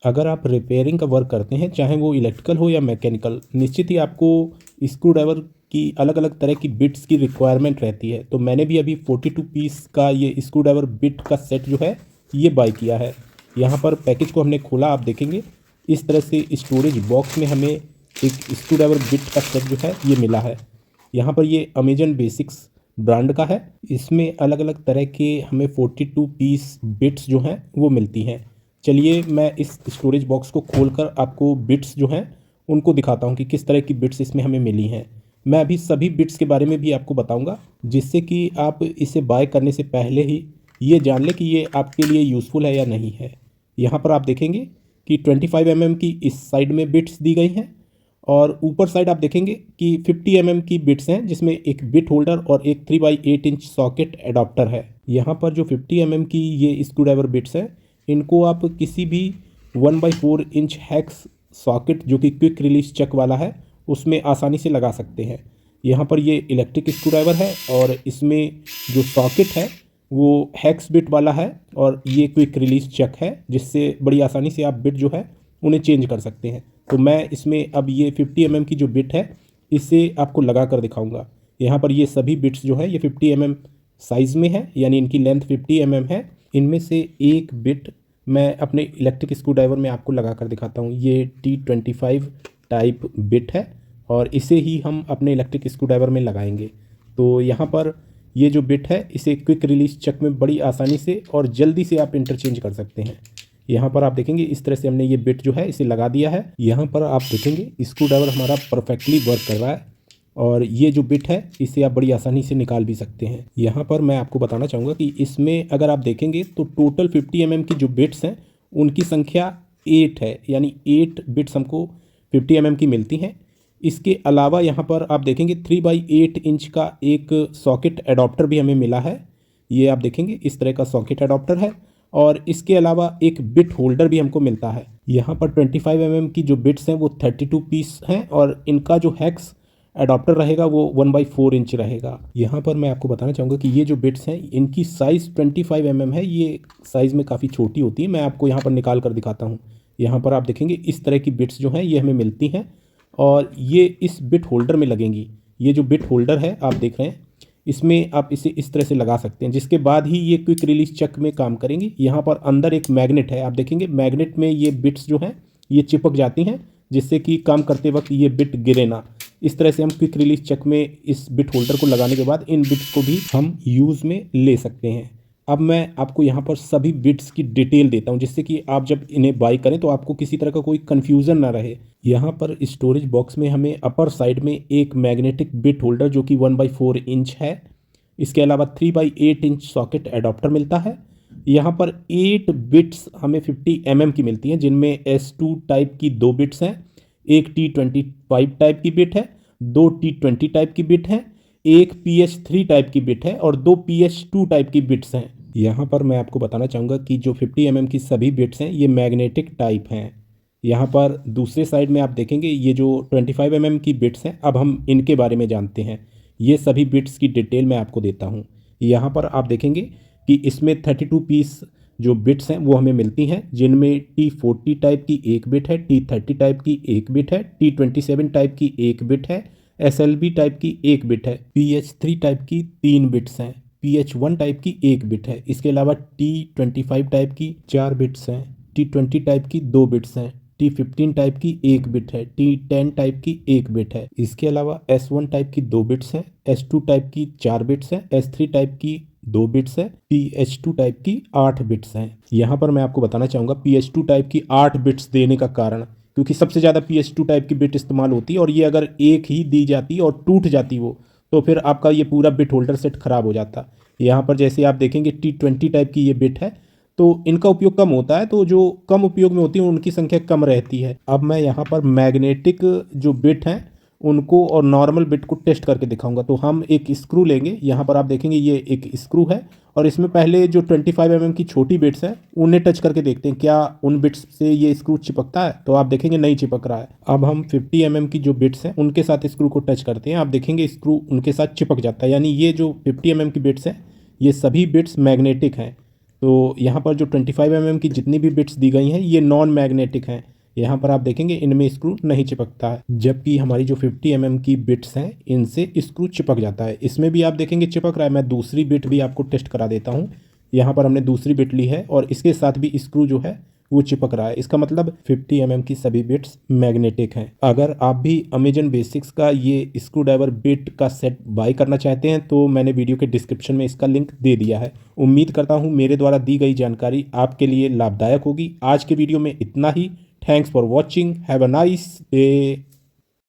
अगर आप रिपेयरिंग का वर्क करते हैं, चाहे वो इलेक्ट्रिकल हो या मैकेनिकल, निश्चित ही आपको स्क्रू ड्राइवर की अलग अलग तरह की बिट्स की रिक्वायरमेंट रहती है। तो मैंने भी अभी 42 पीस का ये स्क्रू ड्राइवर बिट का सेट जो है ये बाय किया है। यहाँ पर पैकेज को हमने खोला, आप देखेंगे इस तरह से स्टोरेज बॉक्स में हमें एक स्क्रू ड्राइवर बिट का सेट जो है ये मिला है। यहाँ पर ये अमेजन बेसिक्स ब्रांड का है। इसमें अलग अलग तरह के हमें 42 पीस बिट्स जो हैं वो मिलती हैं। चलिए मैं इस स्टोरेज बॉक्स को खोलकर आपको बिट्स जो हैं उनको दिखाता हूँ कि किस तरह की बिट्स इसमें हमें मिली हैं। मैं अभी सभी बिट्स के बारे में भी आपको बताऊँगा, जिससे कि आप इसे बाय करने से पहले ही ये जान लें कि ये आपके लिए यूज़फुल है या नहीं है। यहाँ पर आप देखेंगे कि 25 mm की इस साइड में बिट्स दी गई हैं और ऊपर साइड आप देखेंगे कि 50 mm की बिट्स हैं, जिसमें एक बिट होल्डर और एक 3/8 इंच सॉकेट एडाप्टर है। यहाँ पर जो 50 mm की ये स्क्रू ड्राइवर बिट्स हैं, इनको आप किसी भी 1/4 इंच हैक्स सॉकेट जो कि क्विक रिलीज चक वाला है उसमें आसानी से लगा सकते हैं। यहाँ पर ये इलेक्ट्रिक स्क्रू ड्राइवर है और इसमें जो सॉकेट है वो हैक्स बिट वाला है और ये क्विक रिलीज चक है, जिससे बड़ी आसानी से आप बिट जो है उन्हें चेंज कर सकते हैं। तो मैं इसमें अब ये 50 mm की जो बिट है इसे आपको लगा कर दिखाऊंगा। यहाँ पर ये सभी बिट्स जो है ये 50 mm साइज़ में है, यानी इनकी लेंथ 50 mm है। इनमें से एक बिट मैं अपने इलेक्ट्रिक स्क्रू ड्राइवर में आपको लगा कर दिखाता हूँ। ये T25 टाइप बिट है और इसे ही हम अपने इलेक्ट्रिक स्क्रू ड्राइवर में लगाएंगे। तो यहाँ पर ये जो बिट है इसे क्विक रिलीज चक में बड़ी आसानी से और जल्दी से आप इंटरचेंज कर सकते हैं। यहाँ पर आप देखेंगे इस तरह से हमने ये बिट जो है इसे लगा दिया है। यहाँ पर आप देखेंगे स्क्रू ड्राइवर हमारा परफेक्टली वर्क कर रहा है और ये जो बिट है इसे आप बड़ी आसानी से निकाल भी सकते हैं। यहाँ पर मैं आपको बताना चाहूँगा कि इसमें अगर आप देखेंगे तो टोटल 50 mm की जो बिट्स हैं उनकी संख्या 8 है, यानी 8 बिट्स हमको 50 mm की मिलती हैं। इसके अलावा यहाँ पर आप देखेंगे 3/8 इंच का एक सॉकेट एडाप्टर भी हमें मिला है। ये आप देखेंगे इस तरह का सॉकेट एडाप्टर है और इसके अलावा एक बिट होल्डर भी हमको मिलता है। यहाँ पर 25 mm की जो बिट्स हैं वो 32 पीस हैं और इनका जो हैक्स एडाप्टर रहेगा वो 1/4 इंच रहेगा। यहाँ पर मैं आपको बताना चाहूँगा कि ये जो बिट्स हैं इनकी साइज़ 25 mm है। ये साइज़ में काफ़ी छोटी होती है। मैं आपको यहाँ पर निकाल कर दिखाता हूँ। यहाँ पर आप देखेंगे इस तरह की बिट्स जो हैं ये हमें मिलती हैं और ये इस बिट होल्डर में लगेंगी। ये जो बिट होल्डर है आप देख रहे हैं, इसमें आप इसे इस तरह से लगा सकते हैं, जिसके बाद ही ये क्विक रिलीज चक में काम करेंगी। यहाँ पर अंदर एक मैग्नेट है, आप देखेंगे मैग्नेट में ये बिट्स जो हैं ये चिपक जाती हैं, जिससे कि काम करते वक्त ये बिट गिरे ना। इस तरह से हम क्विक रिलीज चक में इस बिट होल्डर को लगाने के बाद इन बिट्स को भी हम यूज़ में ले सकते हैं। अब मैं आपको यहाँ पर सभी बिट्स की डिटेल देता हूँ, जिससे कि आप जब इन्हें बाई करें तो आपको किसी तरह का कोई कन्फ्यूज़न ना रहे। यहाँ पर स्टोरेज बॉक्स में हमें अपर साइड में एक मैग्नेटिक बिट होल्डर जो कि 1/4 इंच है, इसके अलावा 3/8 इंच सॉकेट एडाप्टर मिलता है। यहाँ पर 8 बिट्स हमें 50 mm की मिलती हैं, जिनमें S2 टाइप की 2 बिट्स हैं, एक T25 टाइप की बिट है, 2 T20 टाइप की बिट है, एक PH3 टाइप की बिट है और 2 PH2 टाइप की बिट्स हैं। यहाँ पर मैं आपको बताना चाहूँगा कि जो 50 mm की सभी बिट्स हैं ये मैग्नेटिक टाइप हैं। यहाँ पर दूसरे साइड में आप देखेंगे ये जो 25 mm की बिट्स हैं, अब हम इनके बारे में जानते हैं। ये सभी बिट्स की डिटेल मैं आपको देता हूँ। यहाँ पर आप देखेंगे कि इसमें 32 पीस जो बिट्स हैं वो हमें मिलती हैं, जिनमें T40 टाइप की एक बिट है, T30 टाइप की एक बिट है, T27 टाइप की एक बिट है, SLB टाइप की एक बिट है, PH3 टाइप की 3 बिट्स हैं, PH1 टाइप की एक बिट है। इसके अलावा T25 टाइप की 4 बिट्स हैं, T20 टाइप की 2 बिट्स हैं, T15 टाइप की एक बिट है, T10 टाइप की एक बिट है। इसके अलावा S1 टाइप की 2 बिट्स हैं, S2 टाइप की 4 बिट्स हैं, S3 टाइप की 2 बिट्स है, PH2 टाइप की 8 बिट्स हैं। यहाँ पर मैं आपको बताना चाहूँगा PH2 टाइप की 8 बिट्स देने का कारण, क्योंकि सबसे ज़्यादा PH2 टाइप की बिट इस्तेमाल होती है और ये अगर एक ही दी जाती और टूट जाती वो, तो फिर आपका ये पूरा बिट होल्डर सेट ख़राब हो जाता। यहाँ पर जैसे आप देखेंगे T20 टाइप की ये बिट है, तो इनका उपयोग कम होता है, तो जो कम उपयोग में होती है उनकी संख्या कम रहती है। अब मैं यहाँ पर मैग्नेटिक जो बिट हैं उनको और नॉर्मल बिट को टेस्ट करके दिखाऊंगा। तो हम एक स्क्रू लेंगे, यहाँ पर आप देखेंगे ये एक स्क्रू है और इसमें पहले जो 25 mm की छोटी बिट्स हैं उन्हें टच करके देखते हैं क्या उन बिट्स से ये स्क्रू चिपकता है। तो आप देखेंगे नहीं चिपक रहा है। अब हम 50 mm की जो बिट्स हैं उनके साथ स्क्रू को टच करते हैं, आप देखेंगे स्क्रू उनके साथ चिपक जाता है। यानी ये जो 50 mm की बिट्स हैं ये सभी बिट्स मैग्नेटिक हैं। तो यहाँ पर जो 25 mm की जितनी भी बिट्स दी गई हैं ये नॉन मैग्नेटिक हैं। यहाँ पर आप देखेंगे इनमें स्क्रू नहीं चिपकता है, जबकि हमारी जो 50 mm की बिट्स हैं इनसे स्क्रू चिपक जाता है। इसमें भी आप देखेंगे चिपक रहा है। मैं दूसरी बिट भी आपको टेस्ट करा देता हूँ। यहाँ पर हमने दूसरी बिट ली है और इसके साथ भी स्क्रू जो है वो चिपक रहा है। इसका मतलब 50 mm की सभी बिट्स मैग्नेटिक हैं। अगर आप भी अमेजन बेसिक्स का ये स्क्रू ड्राइवर बिट का सेट बाय करना चाहते हैं तो मैंने वीडियो के डिस्क्रिप्शन में इसका लिंक दे दिया है। उम्मीद करता हूँ मेरे द्वारा दी गई जानकारी आपके लिए लाभदायक होगी। आज के वीडियो में इतना ही। Thanks for watching. Have a nice day.